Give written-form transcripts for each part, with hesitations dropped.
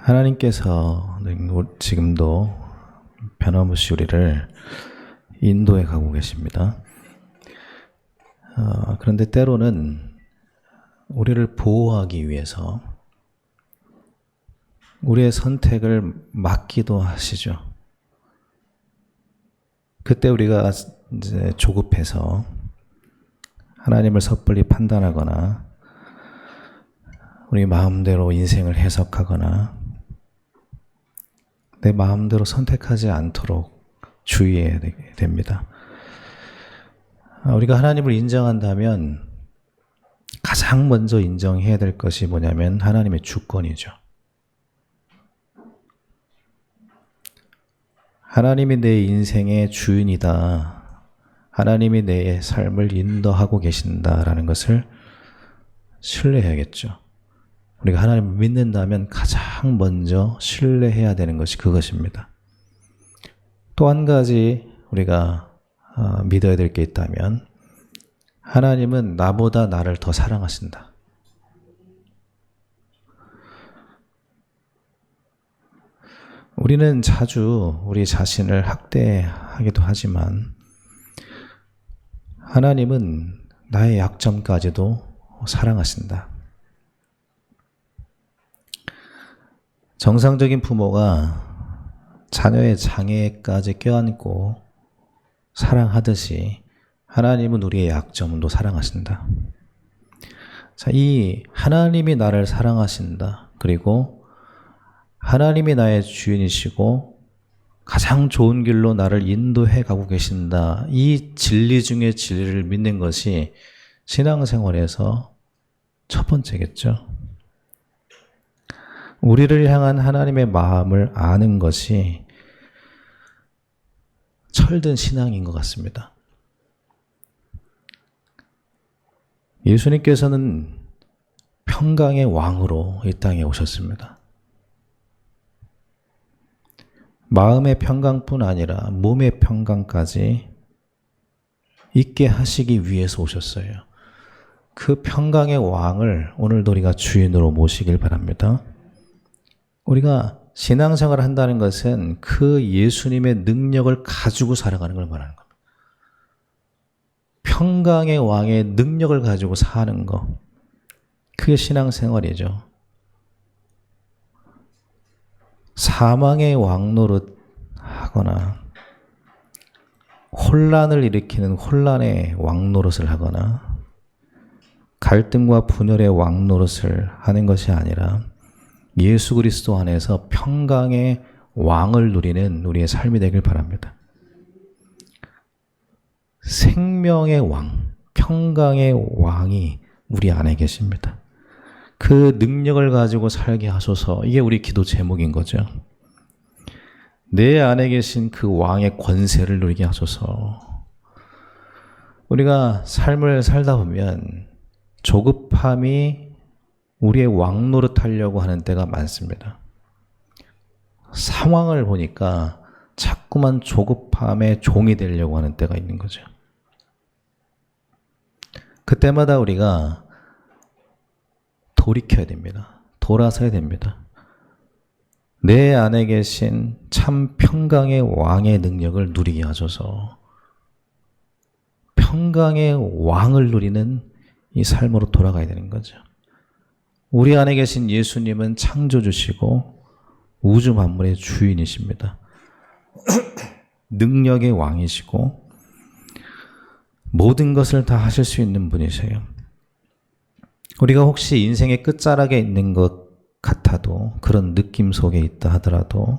하나님께서 지금도 변함없이 우리를 인도해 가고 계십니다. 그런데 때로는 우리를 보호하기 위해서 우리의 선택을 막기도 하시죠. 그때 우리가 이제 조급해서 하나님을 섣불리 판단하거나 우리 마음대로 인생을 해석하거나 내 마음대로 선택하지 않도록 주의해야 됩니다. 우리가 하나님을 인정한다면 가장 먼저 인정해야 될 것이 뭐냐면 하나님의 주권이죠. 하나님이 내 인생의 주인이다. 하나님이 내 삶을 인도하고 계신다라는 것을 신뢰해야겠죠. 우리가 하나님을 믿는다면 가장 먼저 신뢰해야 되는 것이 그것입니다. 또 한 가지 우리가 믿어야 될 게 있다면 하나님은 나보다 나를 더 사랑하신다. 우리는 자주 우리 자신을 학대하기도 하지만 하나님은 나의 약점까지도 사랑하신다. 정상적인 부모가 자녀의 장애까지 껴안고 사랑하듯이 하나님은 우리의 약점도 사랑하신다. 자, 이 하나님이 나를 사랑하신다. 그리고 하나님이 나의 주인이시고 가장 좋은 길로 나를 인도해 가고 계신다. 이 진리 중에 진리를 믿는 것이 신앙생활에서 첫 번째겠죠. 우리를 향한 하나님의 마음을 아는 것이 철든 신앙인 것 같습니다. 예수님께서는 평강의 왕으로 이 땅에 오셨습니다. 마음의 평강뿐 아니라 몸의 평강까지 있게 하시기 위해서 오셨어요. 그 평강의 왕을 오늘도 우리가 주인으로 모시길 바랍니다. 우리가 신앙생활을 한다는 것은 그 예수님의 능력을 가지고 살아가는 걸 말하는 겁니다. 평강의 왕의 능력을 가지고 사는 것, 그게 신앙생활이죠. 사망의 왕노릇 하거나 혼란을 일으키는 혼란의 왕노릇을 하거나 갈등과 분열의 왕노릇을 하는 것이 아니라 예수 그리스도 안에서 평강의 왕을 누리는 우리의 삶이 되길 바랍니다. 생명의 왕, 평강의 왕이 우리 안에 계십니다. 그 능력을 가지고 살게 하소서. 이게 우리 기도 제목인 거죠. 내 안에 계신 그 왕의 권세를 누리게 하소서. 우리가 삶을 살다 보면 조급함이 우리의 왕 노릇하려고 하는 때가 많습니다. 상황을 보니까 자꾸만 조급함의 종이 되려고 하는 때가 있는 거죠. 그때마다 우리가 돌이켜야 됩니다. 돌아서야 됩니다. 내 안에 계신 참 평강의 왕의 능력을 누리게 하소서. 평강의 왕을 누리는 이 삶으로 돌아가야 되는 거죠. 우리 안에 계신 예수님은 창조주시고 우주 만물의 주인이십니다. 능력의 왕이시고 모든 것을 다 하실 수 있는 분이세요. 우리가 혹시 인생의 끝자락에 있는 것 같아도, 그런 느낌 속에 있다 하더라도,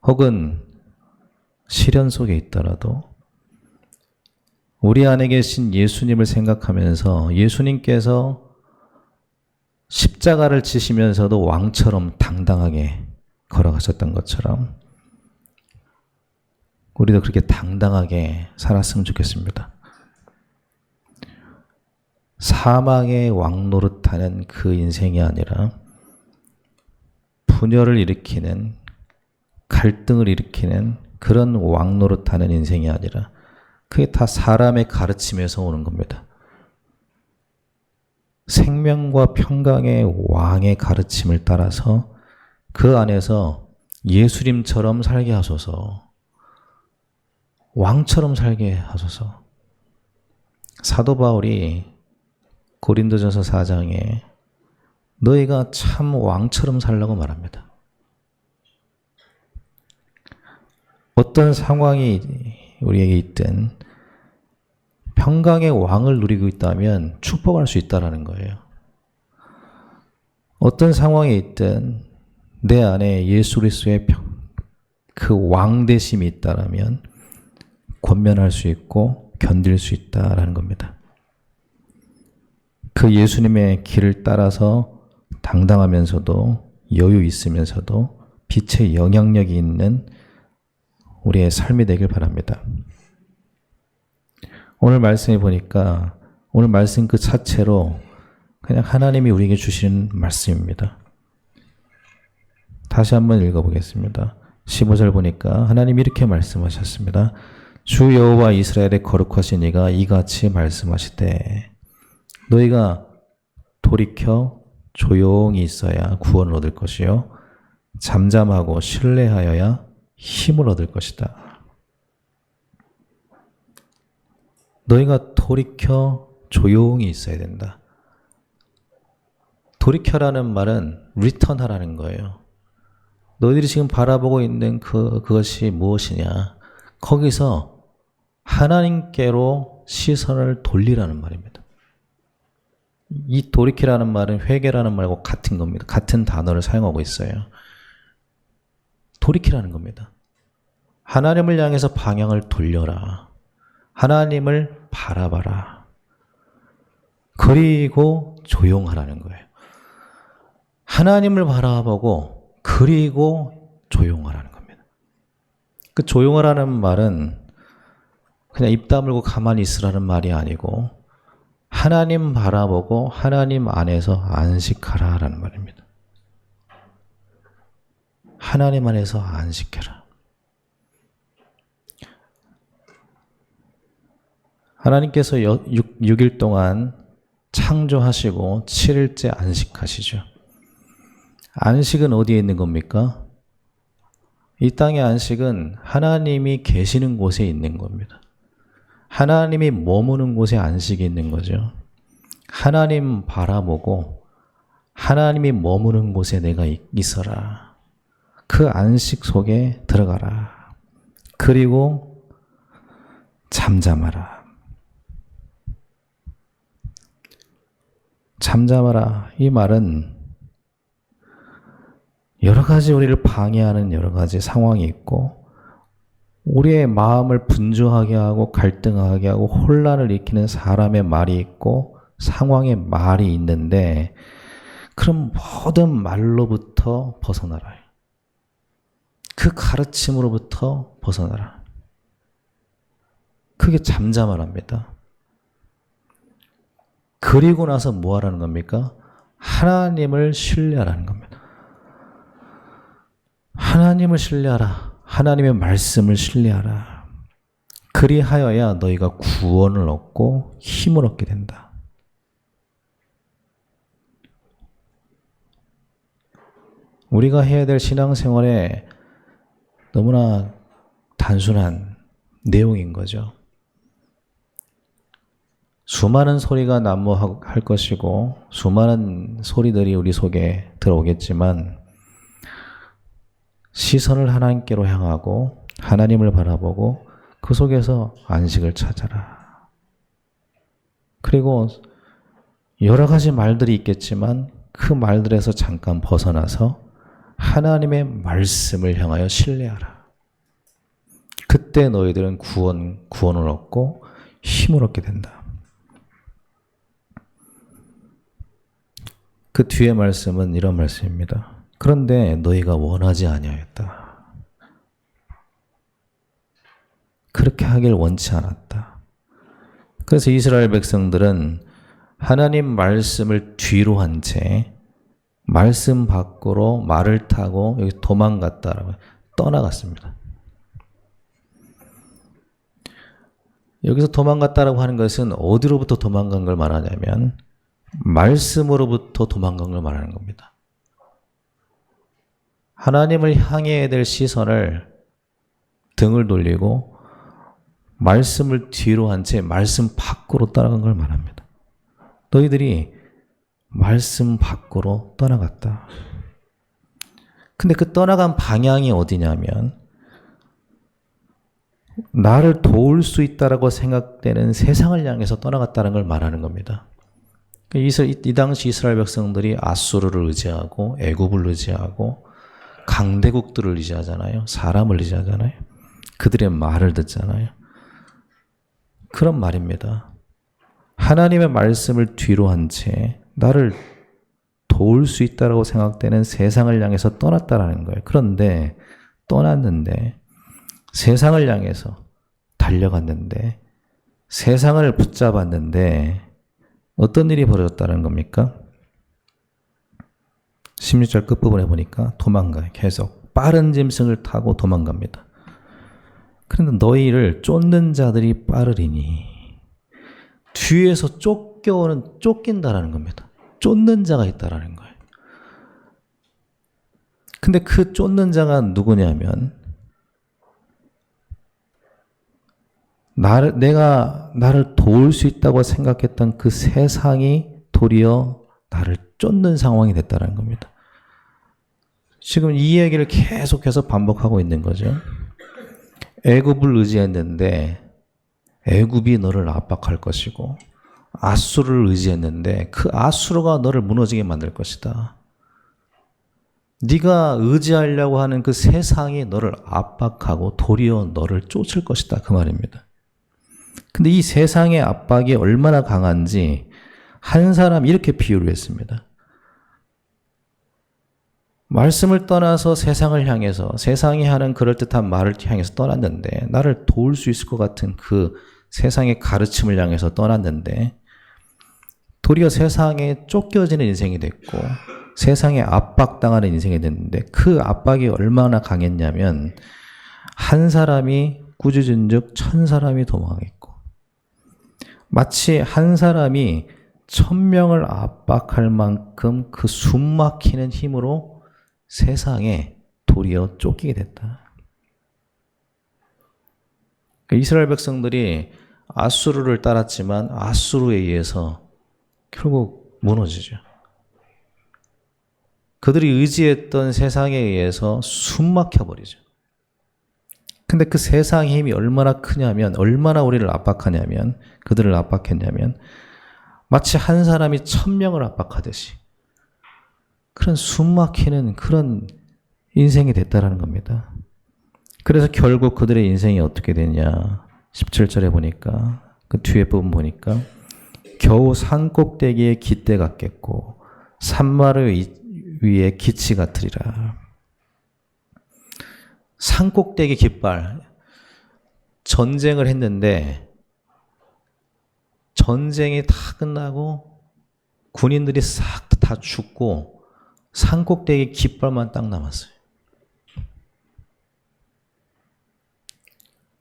혹은 시련 속에 있더라도 우리 안에 계신 예수님을 생각하면서 예수님께서 십자가를 지시면서도 왕처럼 당당하게 걸어가셨던 것처럼 우리도 그렇게 당당하게 살았으면 좋겠습니다. 사망의 왕노릇하는 그 인생이 아니라 분열을 일으키는, 갈등을 일으키는 그런 왕노릇하는 인생이 아니라 그게 다 사람의 가르침에서 오는 겁니다. 생명과 평강의 왕의 가르침을 따라서 그 안에서 예수님처럼 살게 하소서. 왕처럼 살게 하소서. 사도 바울이 고린도전서 4장에 너희가 참 왕처럼 살라고 말합니다. 어떤 상황이 우리에게 있든 평강의 왕을 누리고 있다면 축복할 수 있다는 거예요. 어떤 상황에 있든 내 안에 예수 그리스도의 그 왕되심이 있다면 권면할 수 있고 견딜 수 있다라는 겁니다. 그 예수님의 길을 따라서 당당하면서도 여유 있으면서도 빛의 영향력이 있는 우리의 삶이 되길 바랍니다. 오늘 말씀해 보니까 오늘 말씀 그 자체로 그냥 하나님이 우리에게 주시는 말씀입니다. 다시 한번 읽어보겠습니다. 15절 보니까 하나님이 이렇게 말씀하셨습니다. 주 여호와 이스라엘의 거룩하신 이가 이같이 말씀하시되 너희가 돌이켜 조용히 있어야 구원을 얻을 것이요 잠잠하고 신뢰하여야 힘을 얻을 것이다. 너희가 돌이켜 조용히 있어야 된다. 돌이켜라는 말은 return하라는 거예요. 너희들이 지금 바라보고 있는 그것이 무엇이냐? 거기서 하나님께로 시선을 돌리라는 말입니다. 이 돌이키라는 말은 회개라는 말과 같은 겁니다. 같은 단어를 사용하고 있어요. 돌이키라는 겁니다. 하나님을 향해서 방향을 돌려라. 하나님을 바라봐라. 그리고 조용하라는 거예요. 하나님을 바라보고 그리고 조용하라는 겁니다. 그 조용하라는 말은 그냥 입 다물고 가만히 있으라는 말이 아니고 하나님 바라보고 하나님 안에서 안식하라라는 말입니다. 하나님 안에서 안식해라. 하나님께서 6일 동안 창조하시고 7일째 안식하시죠. 안식은 어디에 있는 겁니까? 이 땅의 안식은 하나님이 계시는 곳에 있는 겁니다. 하나님이 머무는 곳에 안식이 있는 거죠. 하나님 바라보고 하나님이 머무는 곳에 내가 있어라. 그 안식 속에 들어가라. 그리고 잠잠하라. 잠잠하라. 이 말은 여러 가지 우리를 방해하는 여러 가지 상황이 있고 우리의 마음을 분주하게 하고 갈등하게 하고 혼란을 일으키는 사람의 말이 있고 상황의 말이 있는데 그럼 모든 말로부터 벗어나라. 그 가르침으로부터 벗어나라. 그게 잠잠하랍니다. 그리고 나서 뭐 하라는 겁니까? 하나님을 신뢰하라는 겁니다. 하나님을 신뢰하라. 하나님의 말씀을 신뢰하라. 그리하여야 너희가 구원을 얻고 힘을 얻게 된다. 우리가 해야 될 신앙생활에 너무나 단순한 내용인 거죠. 수많은 소리가 난무할 것이고 수많은 소리들이 우리 속에 들어오겠지만 시선을 하나님께로 향하고 하나님을 바라보고 그 속에서 안식을 찾아라. 그리고 여러 가지 말들이 있겠지만 그 말들에서 잠깐 벗어나서 하나님의 말씀을 향하여 신뢰하라. 그때 너희들은 구원을 얻고 힘을 얻게 된다. 그 뒤에 말씀은 이런 말씀입니다. 그런데 너희가 원하지 아니하였다. 그렇게 하길 원치 않았다. 그래서 이스라엘 백성들은 하나님 말씀을 뒤로 한 채 말씀 밖으로 말을 타고 여기 도망갔다라고 떠나갔습니다. 여기서 도망갔다라고 하는 것은 어디로부터 도망간 걸 말하냐면 말씀으로부터 도망간 걸 말하는 겁니다. 하나님을 향해야 될 시선을 등을 돌리고 말씀을 뒤로 한 채 말씀 밖으로 떠나간 걸 말합니다. 너희들이 말씀 밖으로 떠나갔다. 근데 그 떠나간 방향이 어디냐면 나를 도울 수 있다라고 생각되는 세상을 향해서 떠나갔다는 걸 말하는 겁니다. 이 당시 이스라엘 백성들이 아수르를 의지하고 애굽을 의지하고 강대국들을 의지하잖아요. 사람을 의지하잖아요. 그들의 말을 듣잖아요. 그런 말입니다. 하나님의 말씀을 뒤로 한 채 나를 도울 수 있다고 생각되는 세상을 향해서 떠났다라는 거예요. 그런데 떠났는데 세상을 향해서 달려갔는데 세상을 붙잡았는데 어떤 일이 벌어졌다는 겁니까? 16절 끝부분에 보니까 도망가요. 계속 빠른 짐승을 타고 도망갑니다. 그런데 너희를 쫓는 자들이 빠르리니 뒤에서 쫓긴다라는 겁니다. 쫓는 자가 있다라는 거예요. 근데 그 쫓는 자가 누구냐면 내가 나를 도울 수 있다고 생각했던 그 세상이 도리어 나를 쫓는 상황이 됐다는 겁니다. 지금 이 얘기를 계속해서 반복하고 있는 거죠. 애굽을 의지했는데 애굽이 너를 압박할 것이고 아수르를 의지했는데 그 아수르가 너를 무너지게 만들 것이다. 네가 의지하려고 하는 그 세상이 너를 압박하고 도리어 너를 쫓을 것이다. 그 말입니다. 근데 이 세상의 압박이 얼마나 강한지 한 사람이 이렇게 비유를 했습니다. 말씀을 떠나서 세상을 향해서 세상이 하는 그럴듯한 말을 향해서 떠났는데 나를 도울 수 있을 것 같은 그 세상의 가르침을 향해서 떠났는데 도리어 세상에 쫓겨지는 인생이 됐고 세상에 압박당하는 인생이 됐는데 그 압박이 얼마나 강했냐면 한 사람이 꾸짖은즉 1000사람이 도망했고 마치 한 사람이 1000명을 압박할 만큼 그 숨막히는 힘으로 세상에 도리어 쫓기게 됐다. 이스라엘 백성들이 아수르를 따랐지만 아수르에 의해서 결국 무너지죠. 그들이 의지했던 세상에 의해서 숨막혀버리죠. 근데 그 세상의 힘이 얼마나 크냐면 얼마나 우리를 압박하냐면 그들을 압박했냐면 마치 한 사람이 1000명을 압박하듯이 그런 숨막히는 그런 인생이 됐다라는 겁니다. 그래서 결국 그들의 인생이 어떻게 됐냐 17절에 보니까 그 뒤에 부분 보니까 겨우 산꼭대기에 깃대 같겠고 산마루 위에 기치 같으리라. 산꼭대기 깃발. 전쟁을 했는데 전쟁이 다 끝나고 군인들이 싹 다 죽고 산꼭대기 깃발만 딱 남았어요.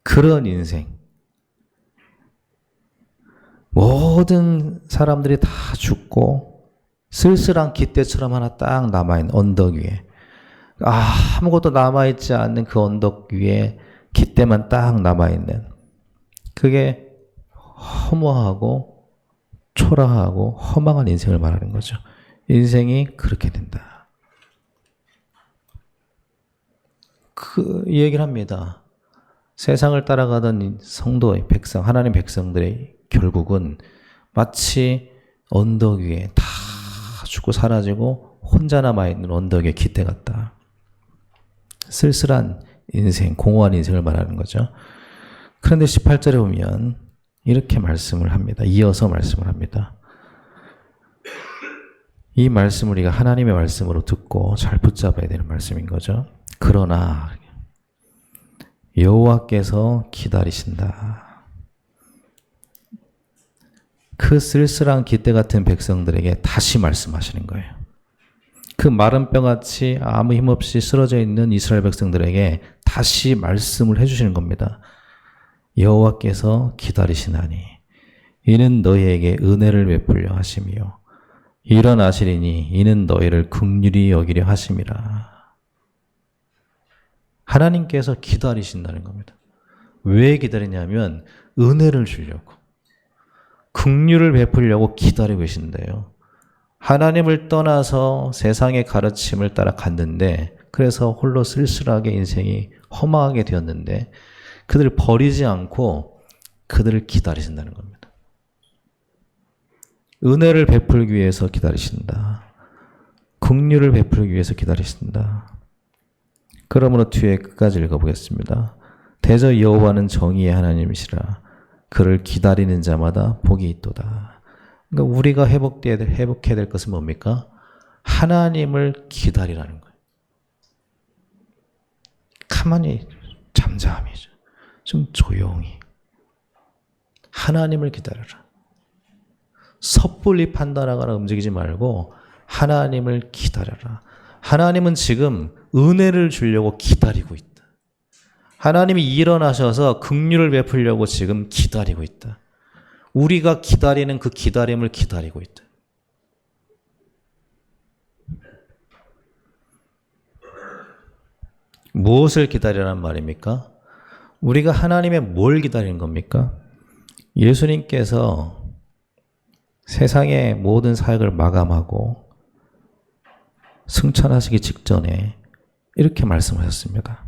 그런 인생. 모든 사람들이 다 죽고 쓸쓸한 깃대처럼 하나 딱 남아있는 언덕 위에 아무것도 남아있지 않는 그 언덕 위에 깃대만 딱 남아있는 그게 허무하고 초라하고 허망한 인생을 말하는 거죠. 인생이 그렇게 된다. 이 얘기를 합니다. 세상을 따라가던 성도의 백성, 하나님 백성들의 결국은 마치 언덕 위에 다 죽고 사라지고 혼자 남아있는 언덕의 깃대 같다. 쓸쓸한 인생, 공허한 인생을 말하는 거죠. 그런데 18절에 보면 이렇게 말씀을 합니다. 이어서 말씀을 합니다. 이 말씀을 우리가 하나님의 말씀으로 듣고 잘 붙잡아야 되는 말씀인 거죠. 그러나 여호와께서 기다리신다. 그 쓸쓸한 깃대 같은 백성들에게 다시 말씀하시는 거예요. 그 마른 뼈같이 아무 힘없이 쓰러져 있는 이스라엘 백성들에게 다시 말씀을 해주시는 겁니다. 여호와께서 기다리시나니 이는 너희에게 은혜를 베풀려 하심이요 일어나시리니 이는 너희를 긍휼히 여기려 하심이라. 하나님께서 기다리신다는 겁니다. 왜 기다리냐면 은혜를 주려고, 긍휼을 베풀려고 기다리고 계신데요. 하나님을 떠나서 세상의 가르침을 따라 갔는데, 그래서 홀로 쓸쓸하게 인생이 허망하게 되었는데, 그들을 버리지 않고 그들을 기다리신다는 겁니다. 은혜를 베풀기 위해서 기다리신다. 긍휼을 베풀기 위해서 기다리신다. 그러므로 뒤에 끝까지 읽어보겠습니다. 대저 여호와는 정의의 하나님이시라. 그를 기다리는 자마다 복이 있도다. 그러니까 우리가 회복해야 될 것은 뭡니까? 하나님을 기다리라는 거예요. 가만히 잠잠히 좀 조용히 하나님을 기다려라. 섣불리 판단하거나 움직이지 말고 하나님을 기다려라. 하나님은 지금 은혜를 주려고 기다리고 있다. 하나님이 일어나셔서 긍휼을 베풀려고 지금 기다리고 있다. 우리가 기다리는 그 기다림을 기다리고 있다. 무엇을 기다리라는 말입니까? 우리가 하나님의 뭘 기다리는 겁니까? 예수님께서 세상의 모든 사역을 마감하고 승천하시기 직전에 이렇게 말씀하셨습니다.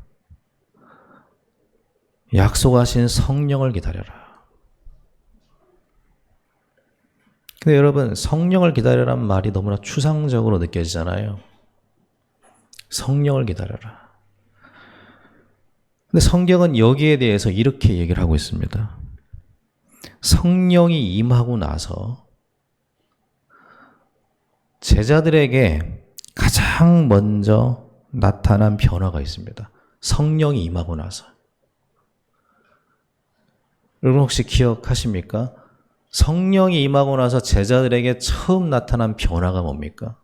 약속하신 성령을 기다려라. 근데 여러분, 성령을 기다려라는 말이 너무나 추상적으로 느껴지잖아요. 성령을 기다려라. 근데 성경은 여기에 대해서 이렇게 얘기를 하고 있습니다. 성령이 임하고 나서 제자들에게 가장 먼저 나타난 변화가 있습니다. 성령이 임하고 나서. 여러분 혹시 기억하십니까? 성령이 임하고 나서 제자들에게 처음 나타난 변화가 뭡니까?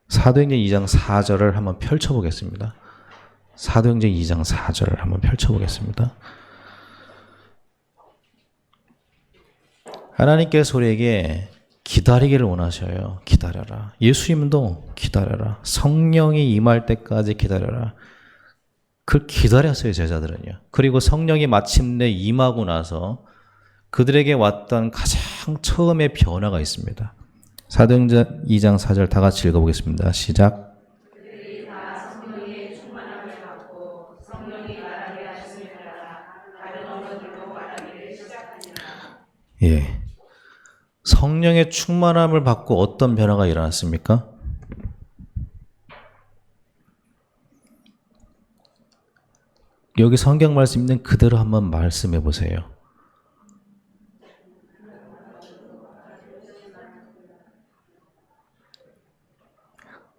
사도행전 2장 4절을 한번 펼쳐보겠습니다. 사도행전 2장 4절을 한번 펼쳐보겠습니다. 하나님께서 우리에게 기다리기를 원하셔요. 기다려라. 예수님도 기다려라. 성령이 임할 때까지 기다려라. 그걸 기다렸어요, 제자들은요. 그리고 성령이 마침내 임하고 나서 그들에게 왔던 가장 처음의 변화가 있습니다. 사도행전 2장 4절 다 같이 읽어보겠습니다. 시작. 그들이 다 성령의 충만함을 받고 성령이 말하게 하심을 따라 다른 언어들로 말하기를 시작하니라. 예. 성령의 충만함을 받고 어떤 변화가 일어났습니까? 여기 성경 말씀 있는 그대로 한번 말씀해 보세요.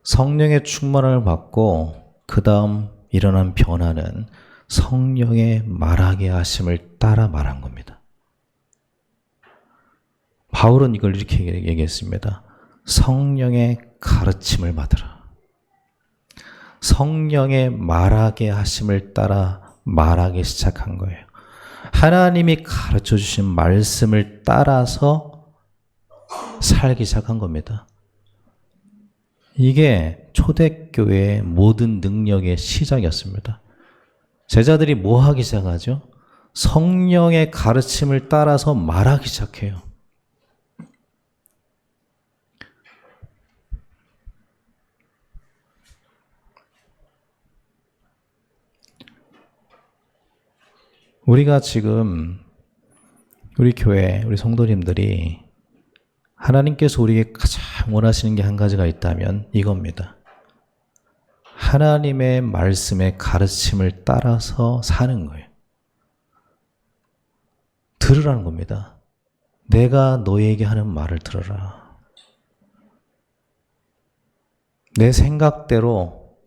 성령의 충만함을 받고 그 다음 일어난 변화는 성령의 말하게 하심을 따라 말한 겁니다. 바울은 이걸 이렇게 얘기했습니다. 성령의 가르침을 받으라. 성령의 말하게 하심을 따라 말하기 시작한 거예요. 하나님이 가르쳐 주신 말씀을 따라서 살기 시작한 겁니다. 이게 초대교회의 모든 능력의 시작이었습니다. 제자들이 뭐 하기 시작하죠? 성령의 가르침을 따라서 말하기 시작해요. 우리가 지금 우리 교회, 우리 성도님들이 하나님께서 우리에게 가장 원하시는 게 한 가지가 있다면 이겁니다. 하나님의 말씀의 가르침을 따라서 사는 거예요. 들으라는 겁니다. 내가 너에게 하는 말을 들어라. 내 생각대로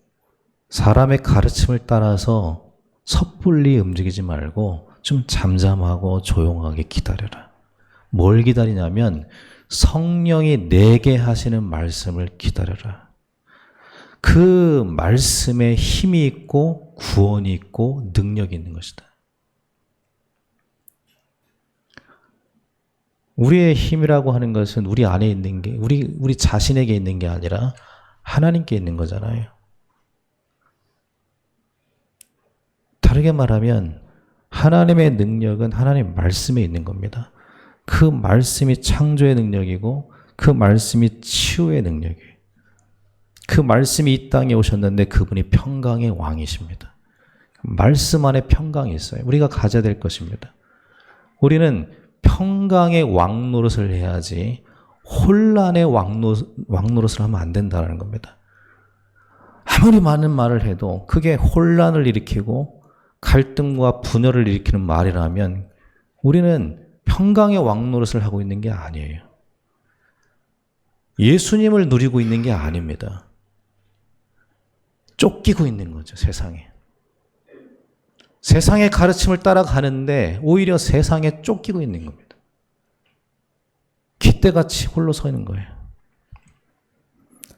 사람의 가르침을 따라서 섣불리 움직이지 말고 좀 잠잠하고 조용하게 기다려라. 뭘 기다리냐면 성령이 내게 하시는 말씀을 기다려라. 그 말씀에 힘이 있고 구원이 있고 능력이 있는 것이다. 우리의 힘이라고 하는 것은 우리 안에 있는 게 우리 자신에게 있는 게 아니라 하나님께 있는 거잖아요. 다르게 말하면 하나님의 능력은 하나님 말씀에 있는 겁니다. 그 말씀이 창조의 능력이고 그 말씀이 치유의 능력이에요. 그 말씀이 이 땅에 오셨는데 그분이 평강의 왕이십니다. 말씀 안에 평강이 있어요. 우리가 가져야 될 것입니다. 우리는 평강의 왕 노릇을 해야지 혼란의 왕 노릇을 하면 안 된다는 겁니다. 아무리 많은 말을 해도 그게 혼란을 일으키고 갈등과 분열을 일으키는 말이라면 우리는 평강의 왕 노릇을 하고 있는 게 아니에요. 예수님을 누리고 있는 게 아닙니다. 쫓기고 있는 거죠, 세상에. 세상의 가르침을 따라가는데 오히려 세상에 쫓기고 있는 겁니다. 깃대같이 홀로 서 있는 거예요.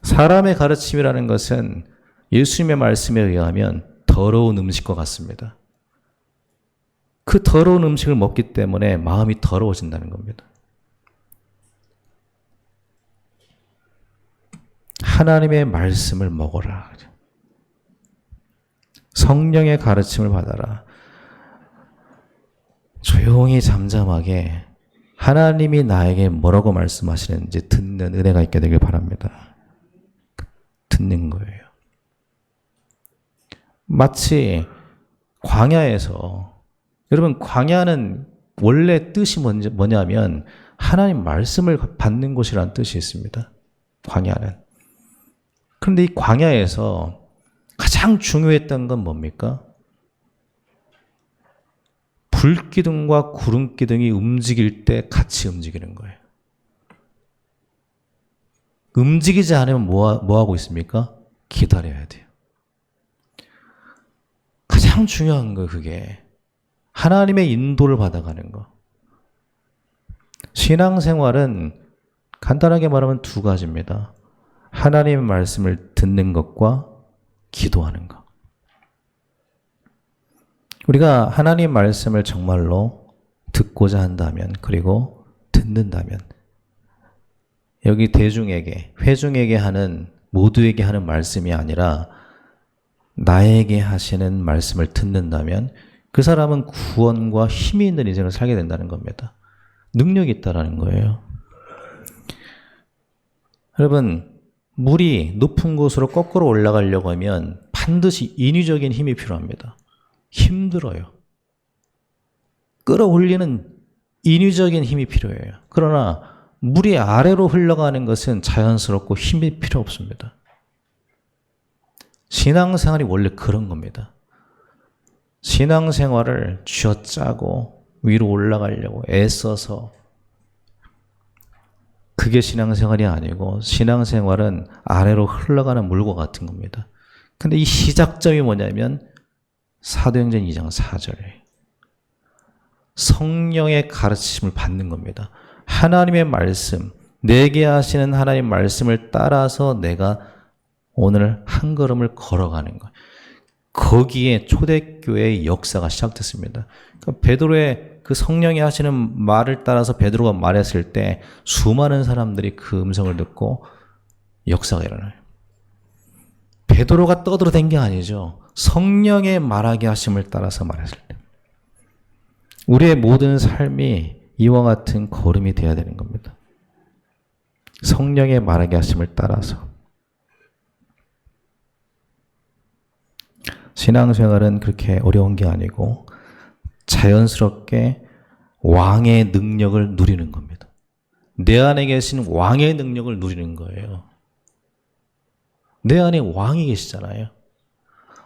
사람의 가르침이라는 것은 예수님의 말씀에 의하면 더러운 음식과 같습니다. 그 더러운 음식을 먹기 때문에 마음이 더러워진다는 겁니다. 하나님의 말씀을 먹어라. 성령의 가르침을 받아라. 조용히 잠잠하게 하나님이 나에게 뭐라고 말씀하시는지 듣는 은혜가 있게 되길 바랍니다. 듣는 거예요. 마치 광야에서, 여러분 광야는 원래 뜻이 뭐냐면 하나님 말씀을 받는 곳이라는 뜻이 있습니다. 광야는. 그런데 이 광야에서 가장 중요했던 건 뭡니까? 불기둥과 구름기둥이 움직일 때 같이 움직이는 거예요. 움직이지 않으면 뭐 하고 있습니까? 기다려야 돼요. 가장 중요한 거 그게 하나님의 인도를 받아가는 거. 신앙생활은 간단하게 말하면 두 가지입니다. 하나님의 말씀을 듣는 것과 기도하는 것. 우리가 하나님 말씀을 정말로 듣고자 한다면, 그리고 듣는다면, 여기 대중에게, 회중에게 하는, 모두에게 하는 말씀이 아니라 나에게 하시는 말씀을 듣는다면 그 사람은 구원과 힘이 있는 인생을 살게 된다는 겁니다. 능력이 있다라는 거예요. 여러분, 물이 높은 곳으로 거꾸로 올라가려고 하면 반드시 인위적인 힘이 필요합니다. 힘들어요. 끌어올리는 인위적인 힘이 필요해요. 그러나 물이 아래로 흘러가는 것은 자연스럽고 힘이 필요 없습니다. 신앙생활이 원래 그런 겁니다. 신앙생활을 쥐어짜고 위로 올라가려고 애써서, 그게 신앙생활이 아니고 신앙생활은 아래로 흘러가는 물과 같은 겁니다. 근데 이 시작점이 뭐냐면 사도행전 2장 4절에 성령의 가르침을 받는 겁니다. 하나님의 말씀, 내게 하시는 하나님 말씀을 따라서 내가 오늘 한 걸음을 걸어가는 것. 거기에 초대교회의 역사가 시작됐습니다. 그러니까 베드로의 그 성령이 하시는 말을 따라서 베드로가 말했을 때 수많은 사람들이 그 음성을 듣고 역사가 일어나요. 베드로가 떠들어댄 게 아니죠. 성령의 말하게 하심을 따라서 말했을 때. 우리의 모든 삶이 이와 같은 걸음이 되어야 되는 겁니다. 성령의 말하게 하심을 따라서. 신앙생활은 그렇게 어려운 게 아니고 자연스럽게 왕의 능력을 누리는 겁니다. 내 안에 계신 왕의 능력을 누리는 거예요. 내 안에 왕이 계시잖아요.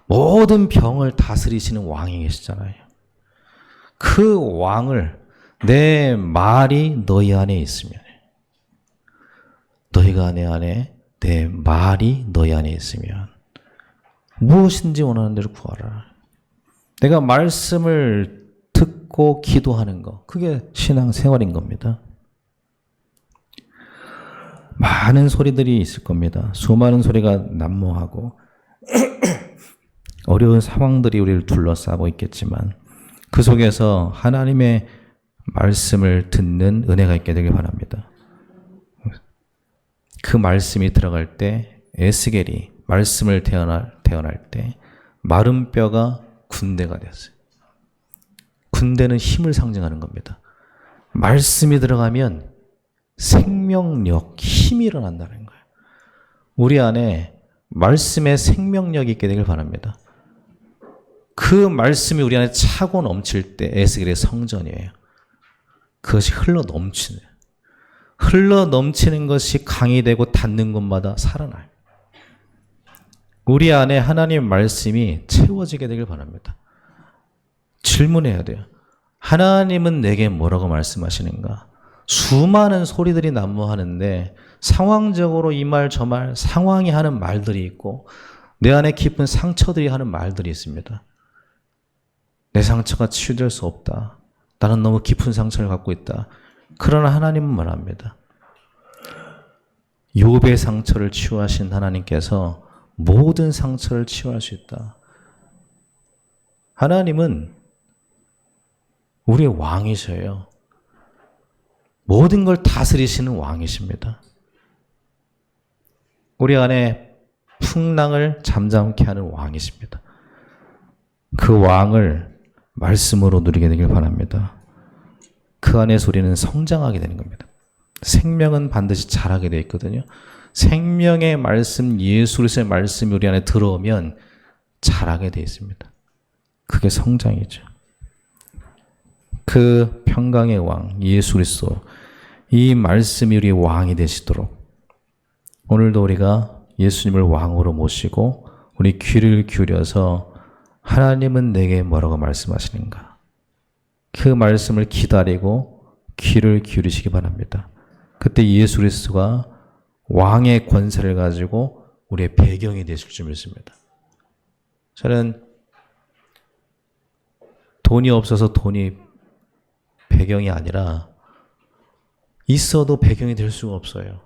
모든 병을 다스리시는 왕이 계시잖아요. 그 왕을, 내 말이 너희 안에 있으면, 너희가 내 안에, 내 말이 너희 안에 있으면 무엇인지 원하는 대로 구하라. 내가 말씀을 듣고 기도하는 것, 그게 신앙생활인 겁니다. 많은 소리들이 있을 겁니다. 수많은 소리가 난무하고 어려운 상황들이 우리를 둘러싸고 있겠지만 그 속에서 하나님의 말씀을 듣는 은혜가 있게 되길 바랍니다. 그 말씀이 들어갈 때 에스겔이 말씀을 태어날 때 마른 뼈가 군대가 되었어요. 군대는 힘을 상징하는 겁니다. 말씀이 들어가면 생명력, 힘이 일어난다는 거예요. 우리 안에 말씀의 생명력이 있게 되길 바랍니다. 그 말씀이 우리 안에 차고 넘칠 때 에스겔의 성전이에요. 그것이 흘러 넘치는, 흘러 넘치는 것이 강이 되고 닿는 곳마다 살아나요. 우리 안에 하나님의 말씀이 채워지게 되길 바랍니다. 질문해야 돼요. 하나님은 내게 뭐라고 말씀하시는가? 수많은 소리들이 난무하는데 상황적으로 이 말 저 말, 상황이 하는 말들이 있고 내 안에 깊은 상처들이 하는 말들이 있습니다. 내 상처가 치유될 수 없다. 나는 너무 깊은 상처를 갖고 있다. 그러나 하나님은 말합니다. 욥의 상처를 치유하신 하나님께서 모든 상처를 치유할 수 있다. 하나님은 우리의 왕이셔요. 모든 걸 다스리시는 왕이십니다. 우리 안에 풍랑을 잠잠케 하는 왕이십니다. 그 왕을 말씀으로 누리게 되길 바랍니다. 그 안에서 우리는 성장하게 되는 겁니다. 생명은 반드시 자라게 되어 있거든요. 생명의 말씀, 예수 그리스도의 말씀이 우리 안에 들어오면 자라게 되어 있습니다. 그게 성장이죠. 그 평강의 왕, 예수 그리스도, 이 말씀이 우리의 왕이 되시도록 오늘도 우리가 예수님을 왕으로 모시고 우리 귀를 기울여서 하나님은 내게 뭐라고 말씀하시는가? 그 말씀을 기다리고 귀를 기울이시기 바랍니다. 그때 예수 그리스도가 왕의 권세를 가지고 우리의 배경이 되실 줄 믿습니다. 저는 돈이 없어서 돈이 배경이 아니라 있어도 배경이 될 수가 없어요.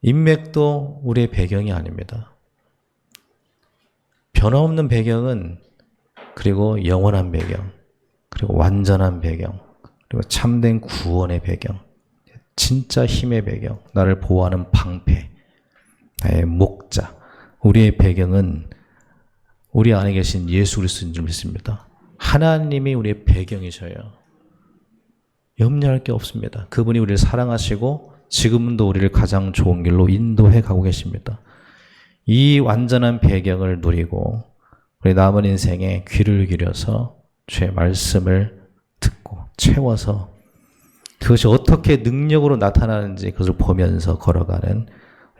인맥도 우리의 배경이 아닙니다. 변함없는 배경은 그리고 영원한 배경, 그리고 완전한 배경, 그리고 참된 구원의 배경, 진짜 힘의 배경, 나를 보호하는 방패, 나의 목자, 우리의 배경은 우리 안에 계신 예수 그리스도인 줄 믿습니다. 하나님이 우리의 배경이셔요. 염려할 게 없습니다. 그분이 우리를 사랑하시고 지금도 우리를 가장 좋은 길로 인도해 가고 계십니다. 이 완전한 배경을 누리고 우리 남은 인생에 귀를 기울여서 주의 말씀을 듣고 채워서 그것이 어떻게 능력으로 나타나는지 그것을 보면서 걸어가는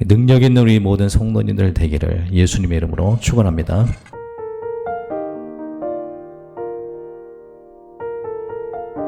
능력 있는 우리 모든 성도님들 되기를 예수님의 이름으로 축원합니다.